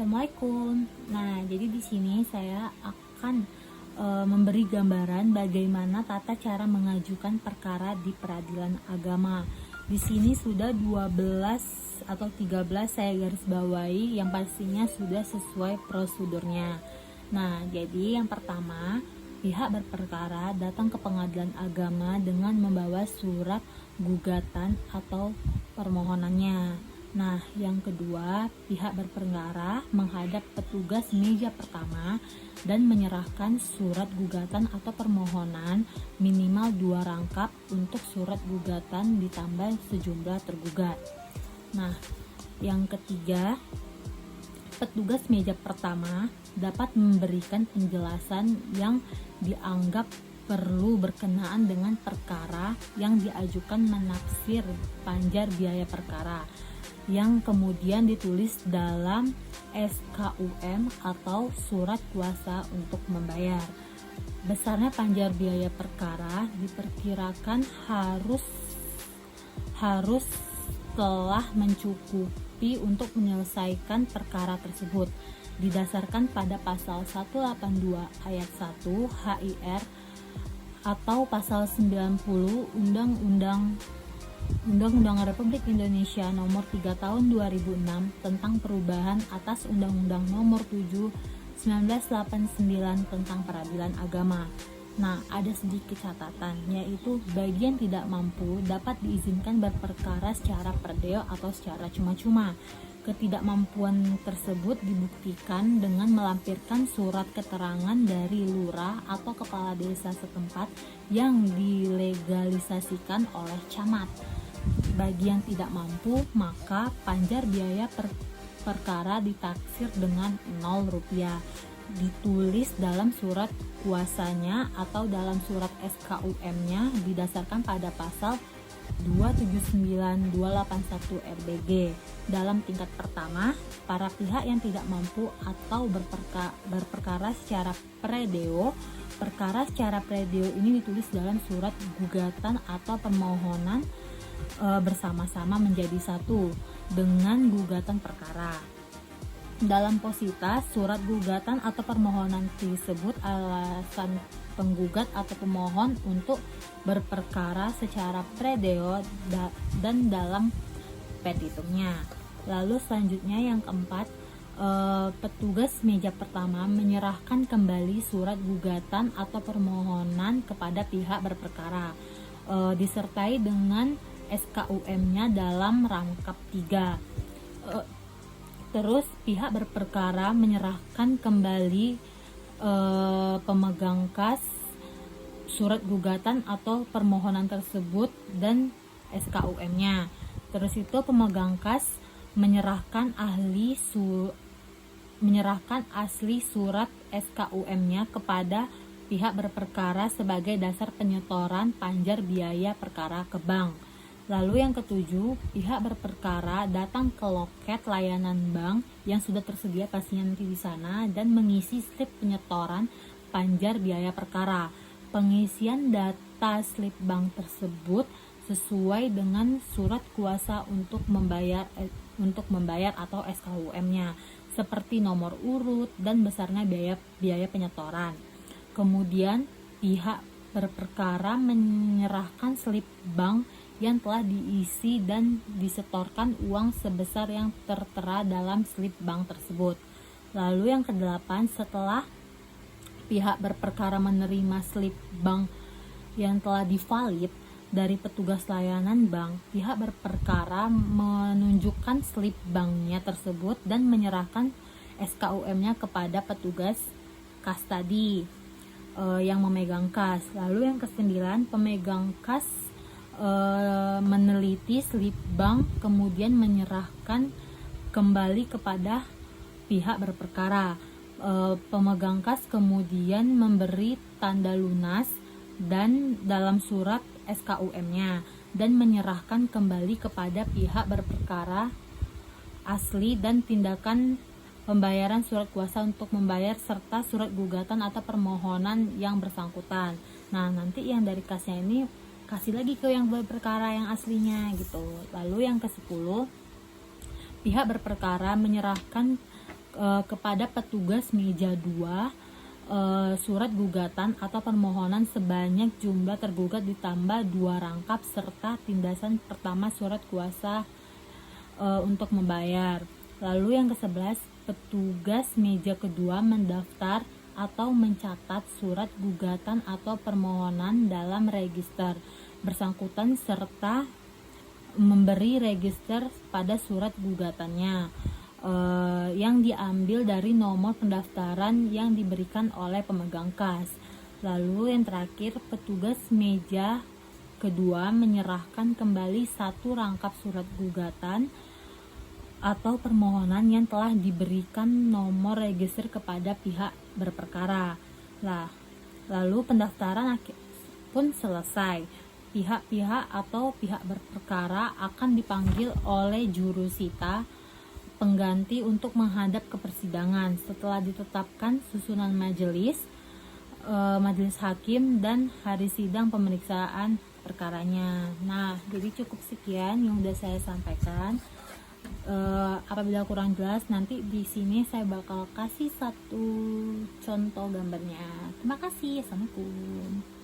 Assalamualaikum. Nah, jadi di sini saya akan memberi gambaran bagaimana tata cara mengajukan perkara di peradilan agama. Di sini sudah 12 atau 13 saya garis bawahi, yang pastinya sudah sesuai prosedurnya. Nah, jadi yang pertama, pihak berperkara datang ke pengadilan agama dengan membawa surat gugatan atau permohonannya. Nah, yang kedua, pihak berperkara menghadap petugas meja pertama dan menyerahkan surat gugatan atau permohonan minimal 2 rangkap untuk surat gugatan ditambah sejumlah tergugat. Nah, yang ketiga, petugas meja pertama dapat memberikan penjelasan yang dianggap perlu berkenaan dengan perkara yang diajukan menafsir panjar biaya perkara, yang kemudian ditulis dalam SKUM atau surat kuasa untuk membayar. Besarnya panjar biaya perkara diperkirakan harus telah mencukupi untuk menyelesaikan perkara tersebut, didasarkan pada pasal 182 ayat 1 HIR atau pasal 90 Undang-Undang Republik Indonesia Nomor 3 Tahun 2006 tentang perubahan atas Undang-Undang Nomor 7 1989 tentang peradilan agama. Nah, ada sedikit catatan, yaitu bagi yang tidak mampu dapat diizinkan berperkara secara perdeo atau secara cuma-cuma. Ketidakmampuan tersebut dibuktikan dengan melampirkan surat keterangan dari lurah atau kepala desa setempat yang dilegalisasikan oleh camat. Bagi yang tidak mampu, maka panjar biaya perkara ditaksir dengan Rp0, ditulis dalam surat kuasanya atau dalam surat SKUM-nya didasarkan pada pasal 279281 RBG. Dalam tingkat pertama, para pihak yang tidak mampu atau berperkara secara predeo, perkara secara predeo ini ditulis dalam surat gugatan atau permohonan bersama-sama menjadi satu dengan gugatan perkara. Dalam posita, surat gugatan atau permohonan tersebut alasan penggugat atau pemohon untuk berperkara secara predeo dan dalam petitumnya. Lalu selanjutnya yang keempat, petugas meja pertama menyerahkan kembali surat gugatan atau permohonan kepada pihak berperkara, disertai dengan SKUM-nya dalam rangkap 3. Terus pihak berperkara menyerahkan kembali pemegang kas surat gugatan atau permohonan tersebut dan SKUM-nya. Terus itu pemegang kas menyerahkan asli surat SKUM-nya kepada pihak berperkara sebagai dasar penyetoran panjar biaya perkara ke bank. Lalu yang ketujuh, pihak berperkara datang ke loket layanan bank yang sudah tersedia pastinya nanti di sana dan mengisi slip penyetoran panjar biaya perkara. Pengisian data slip bank tersebut sesuai dengan surat kuasa untuk membayar atau SKUM-nya, seperti nomor urut dan besarnya biaya penyetoran. Kemudian pihak berperkara menyerahkan slip bank yang telah diisi dan disetorkan uang sebesar yang tertera dalam slip bank tersebut. Lalu yang kedelapan, setelah pihak berperkara menerima slip bank yang telah divalid dari petugas layanan bank, pihak berperkara menunjukkan slip banknya tersebut dan menyerahkan SKUM-nya kepada petugas kas tadi yang memegang kas. Lalu yang kesembilan, pemegang kas meneliti slip bank kemudian menyerahkan kembali kepada pihak berperkara. Pemegang kas kemudian memberi tanda lunas dan dalam surat SKUM-nya dan menyerahkan kembali kepada pihak berperkara asli dan tindakan pembayaran surat kuasa untuk membayar serta surat gugatan atau permohonan yang bersangkutan. Nah, nanti yang dari kasnya ini kasih lagi ke yang berperkara yang aslinya gitu. Lalu yang ke-10, pihak berperkara menyerahkan kepada petugas meja 2 surat gugatan atau permohonan sebanyak jumlah tergugat ditambah 2 rangkap serta tindasan pertama surat kuasa untuk membayar. Lalu yang ke-11, petugas meja kedua mendaftar atau mencatat surat gugatan atau permohonan dalam register bersangkutan serta memberi register pada surat gugatannya yang diambil dari nomor pendaftaran yang diberikan oleh pemegang kas. Lalu yang terakhir, petugas meja kedua menyerahkan kembali 1 rangkap surat gugatan atau permohonan yang telah diberikan nomor register kepada pihak berperkara. Lalu pendaftaran pun selesai. Pihak-pihak atau pihak berperkara akan dipanggil oleh jurusita pengganti untuk menghadap ke persidangan setelah ditetapkan susunan majelis hakim dan hari sidang pemeriksaan perkaranya. Nah, jadi cukup sekian yang udah saya sampaikan. Apabila kurang jelas, nanti di sini saya bakal kasih 1 contoh gambarnya. Terima kasih. Assalamualaikum.